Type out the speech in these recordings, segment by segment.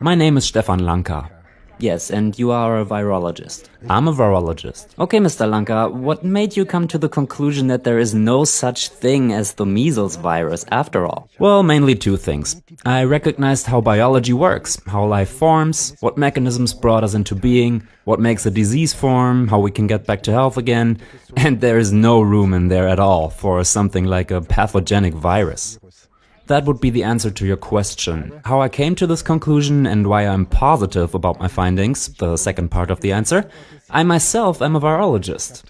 My name is Stefan Lanka. Yes, and you are a virologist. I'm a virologist. Okay, Mr. Lanka, what made you come to the conclusion that there is no such thing as the measles virus after all? Well, mainly two things. I recognized how biology works, how life forms, what mechanisms brought us into being, what makes a disease form, how we can get back to health again, and there is no room in there at all for something like a pathogenic virus. That would be the answer to your question. How I came to this conclusion and why I'm positive about my findings, the second part of the answer. I myself am a virologist.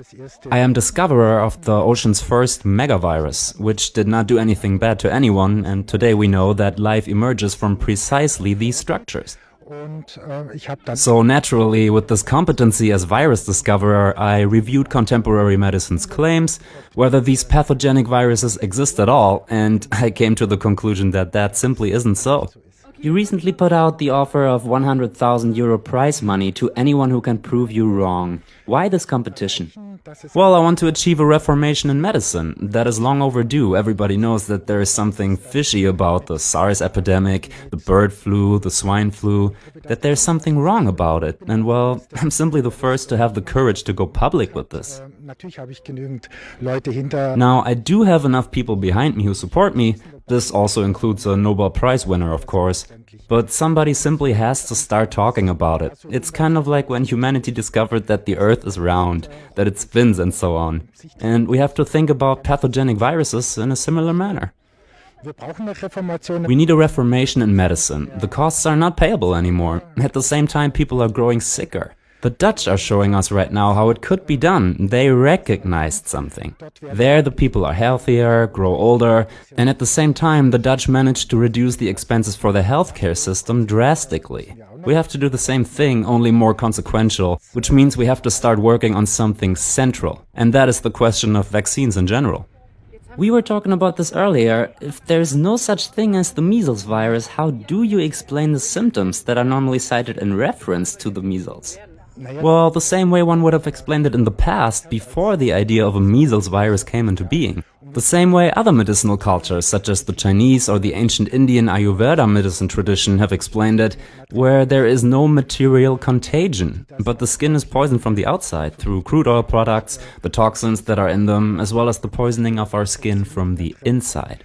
I am discoverer of the ocean's first megavirus, which did not do anything bad to anyone, and today we know that life emerges from precisely these structures. So naturally, with this competency as virus discoverer, I reviewed contemporary medicine's claims, whether these pathogenic viruses exist at all, and I came to the conclusion that that simply isn't so. You recently put out the offer of €100,000 prize money to anyone who can prove you wrong. Why this competition? Well, I want to achieve a reformation in medicine. That is long overdue. Everybody knows that there is something fishy about the SARS epidemic, the bird flu, the swine flu, that there's something wrong about it. And well, I'm simply the first to have the courage to go public with this. Now, I do have enough people behind me who support me. This also includes a Nobel Prize winner, of course. But somebody simply has to start talking about it. It's kind of like when humanity discovered that the Earth is round, that it spins and so on. And we have to think about pathogenic viruses in a similar manner. We need a reformation in medicine. The costs are not payable anymore. At the same time, people are growing sicker. The Dutch are showing us right now how it could be done. They recognized something. There the people are healthier, grow older, and at the same time the Dutch managed to reduce the expenses for the healthcare system drastically. We have to do the same thing, only more consequential, which means we have to start working on something central. And that is the question of vaccines in general. We were talking about this earlier. If there's no such thing as the measles virus, how do you explain the symptoms that are normally cited in reference to the measles? Well, the same way one would have explained it in the past, before the idea of a measles virus came into being. The same way other medicinal cultures, such as the Chinese or the ancient Indian Ayurveda medicine tradition, have explained it, where there is no material contagion, but the skin is poisoned from the outside through crude oil products, the toxins that are in them, as well as the poisoning of our skin from the inside.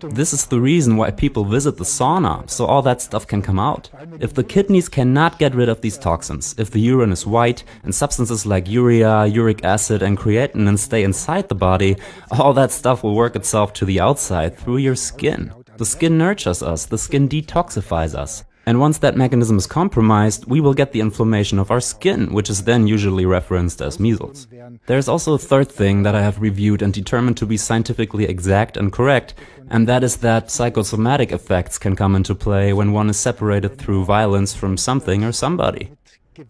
This is the reason why people visit the sauna, so all that stuff can come out. If the kidneys cannot get rid of these toxins, if the urine is white and substances like urea, uric acid and creatinine stay inside the body, all that stuff will work itself to the outside through your skin. The skin nurtures us, the skin detoxifies us. And once that mechanism is compromised, we will get the inflammation of our skin, which is then usually referenced as measles. There's also a third thing that I have reviewed and determined to be scientifically exact and correct, and that is that psychosomatic effects can come into play when one is separated through violence from something or somebody. In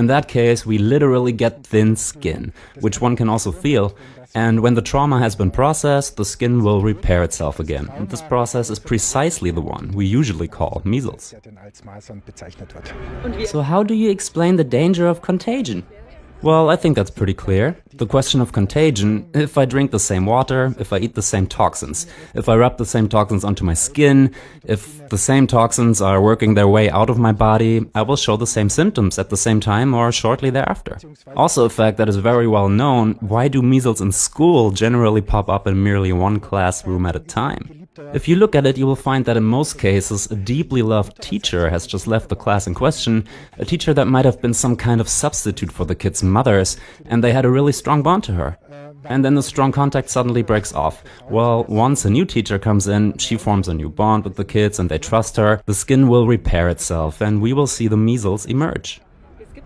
that case, we literally get thin skin, which one can also feel. And when the trauma has been processed, the skin will repair itself again. And this process is precisely the one we usually call measles. So how do you explain the danger of contagion? Well, I think that's pretty clear. The question of contagion: if I drink the same water, if I eat the same toxins, if I rub the same toxins onto my skin, if the same toxins are working their way out of my body, I will show the same symptoms at the same time or shortly thereafter. Also a fact that is very well known: why do measles in school generally pop up in merely one classroom at a time? If you look at it, you will find that in most cases, a deeply loved teacher has just left the class in question, a teacher that might have been some kind of substitute for the kids' mothers, and they had a really strong bond to her. And then the strong contact suddenly breaks off. Well, once a new teacher comes in, she forms a new bond with the kids and they trust her, the skin will repair itself and we will see the measles emerge.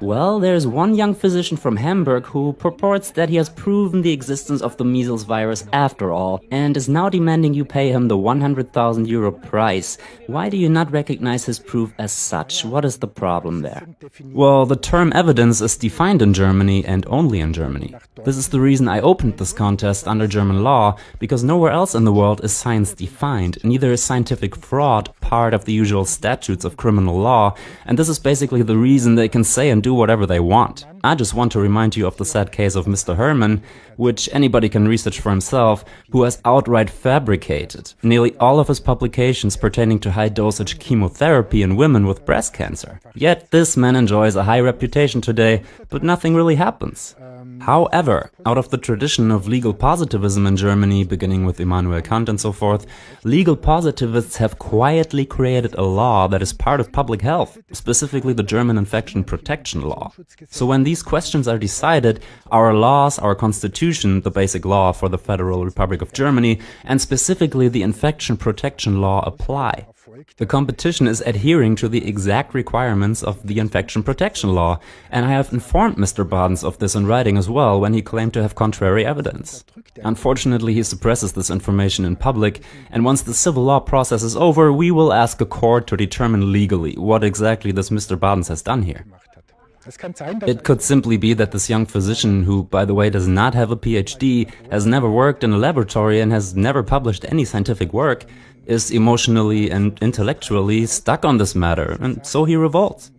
Well, there's one young physician from Hamburg who purports that he has proven the existence of the measles virus after all, and is now demanding you pay him the €100,000 prize. Why do you not recognize his proof as such? What is the problem there? Well, the term evidence is defined in Germany and only in Germany. This is the reason I opened this contest under German law, because nowhere else in the world is science defined, neither is scientific fraud part of the usual statutes of criminal law, and this is basically the reason they can say and do whatever they want. I just want to remind you of the sad case of Mr. Herman, which anybody can research for himself, who has outright fabricated nearly all of his publications pertaining to high-dosage chemotherapy in women with breast cancer. Yet this man enjoys a high reputation today, but nothing really happens. However, out of the tradition of legal positivism in Germany, beginning with Immanuel Kant and so forth, legal positivists have quietly created a law that is part of public health, specifically the German infection protection law. So when these questions are decided, our laws, our constitution, the basic law for the Federal Republic of Germany, and specifically the infection protection law apply. The competition is adhering to the exact requirements of the infection protection law, and I have informed Mr. Badens of this in writing as well when he claimed to have contrary evidence. Unfortunately, he suppresses this information in public, and once the civil law process is over, we will ask a court to determine legally what exactly this Mr. Badens has done here. It could simply be that this young physician, who, by the way, does not have a PhD, has never worked in a laboratory and has never published any scientific work, is emotionally and intellectually stuck on this matter, and so he revolts.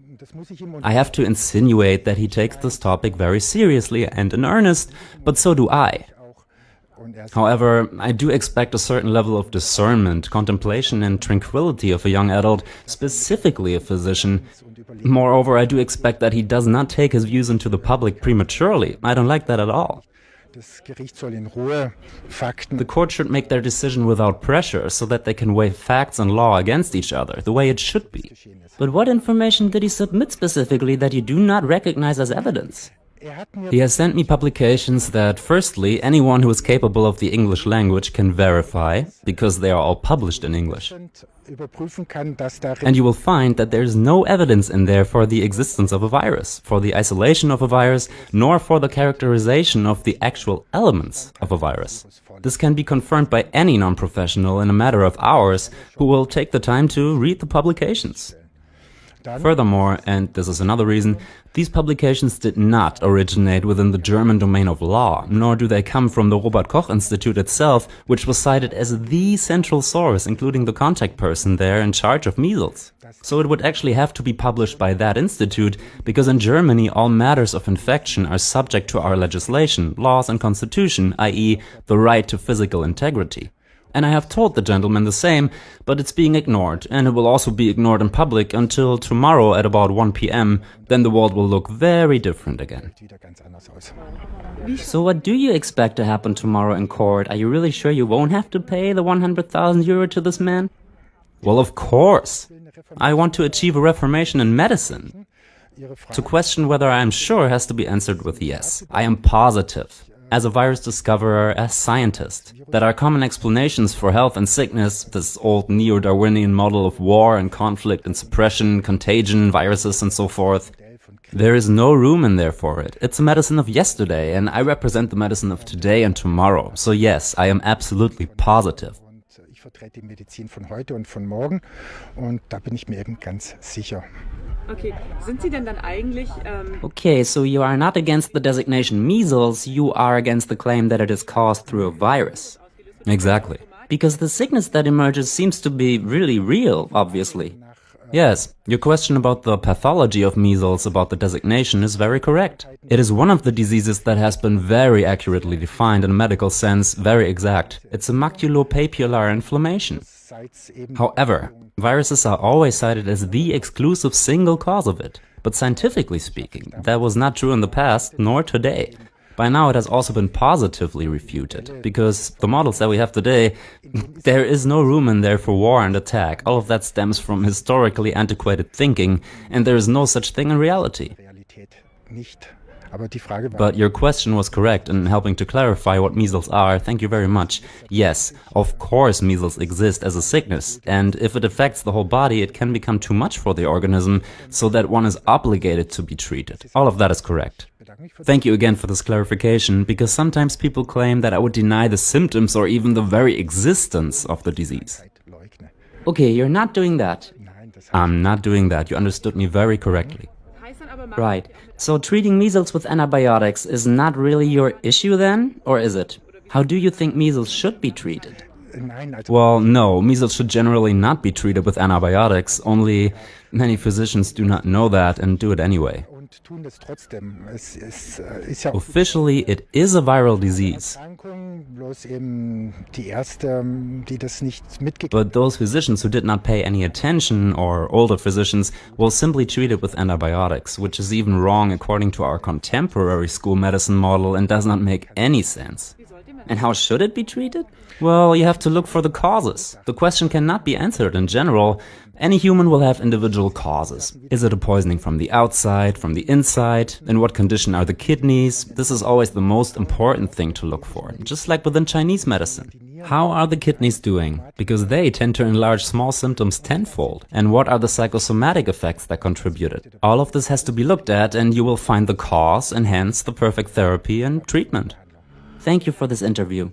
I have to insinuate that he takes this topic very seriously and in earnest, but so do I. However, I do expect a certain level of discernment, contemplation and tranquility of a young adult, specifically a physician. Moreover, I do expect that he does not take his views into the public prematurely. I don't like that at all. The court should make their decision without pressure, so that they can weigh facts and law against each other, the way it should be. But what information did he submit specifically that you do not recognize as evidence? He has sent me publications that, firstly, anyone who is capable of the English language can verify, because they are all published in English. And you will find that there is no evidence in there for the existence of a virus, for the isolation of a virus, nor for the characterization of the actual elements of a virus. This can be confirmed by any non-professional in a matter of hours who will take the time to read the publications. Furthermore, and this is another reason, these publications did not originate within the German domain of law, nor do they come from the Robert Koch Institute itself, which was cited as the central source, including the contact person there in charge of measles. So it would actually have to be published by that institute, because in Germany all matters of infection are subject to our legislation, laws and constitution, i.e. the right to physical integrity. And I have told the gentleman the same, but it's being ignored, and it will also be ignored in public until tomorrow at about 1 p.m. Then the world will look very different again. So what do you expect to happen tomorrow in court? Are you really sure you won't have to pay the 100,000 euro to this man? Well, of course. I want to achieve a reformation in medicine. To question whether I am sure has to be answered with yes. I am positive. As a virus discoverer, as scientist, that our common explanations for health and sickness, this old neo-Darwinian model of war and conflict and suppression, contagion, viruses and so forth, there is no room in there for it. It's a medicine of yesterday, and I represent the medicine of today and tomorrow. So yes, I am absolutely positive. Ich vertrete die Medizin von heute und von morgen, und da bin ich mir eben ganz sicher. Okay, sind Sie denn dann eigentlich... Okay, so you are not against the designation measles, you are against the claim that it is caused through a virus. Exactly. Because the sickness that emerges seems to be really real, obviously. Yes, your question about the pathology of measles, about the designation, is very correct. It is one of the diseases that has been very accurately defined in a medical sense, very exact. It's a maculopapular inflammation. However, viruses are always cited as the exclusive single cause of it. But scientifically speaking, that was not true in the past, nor today. By now it has also been positively refuted, because the models that we have today, there is no room in there for war and attack. All of that stems from historically antiquated thinking, and there is no such thing in reality. But your question was correct in helping to clarify what measles are. Thank you very much. Yes, of course measles exist as a sickness, and if it affects the whole body, it can become too much for the organism, so that one is obligated to be treated. All of that is correct. Thank you again for this clarification, because sometimes people claim that I would deny the symptoms or even the very existence of the disease. Okay, you're not doing that. I'm not doing that. You understood me very correctly. Right. So treating measles with antibiotics is not really your issue then? Or is it? How do you think measles should be treated? Well, no, measles should generally not be treated with antibiotics, only many physicians do not know that and do it anyway. und tun das trotzdem. Es ist ja Officially, it is a viral disease. Erkrankung, bloß eben die erste, die das nicht mitgekriegt But those physicians who did not pay any attention, or older physicians, will simply treat it with antibiotics, which is even wrong according to our contemporary school medicine model and does not make any sense. And how should it be treated? Well, you have to look for the causes. The question cannot be answered in general. Any human will have individual causes. Is it a poisoning from the outside, from the inside? In what condition are the kidneys? This is always the most important thing to look for, just like within Chinese medicine. How are the kidneys doing? Because they tend to enlarge small symptoms tenfold. And what are the psychosomatic effects that contributed? All of this has to be looked at, and you will find the cause and hence the perfect therapy and treatment. Thank you for this interview.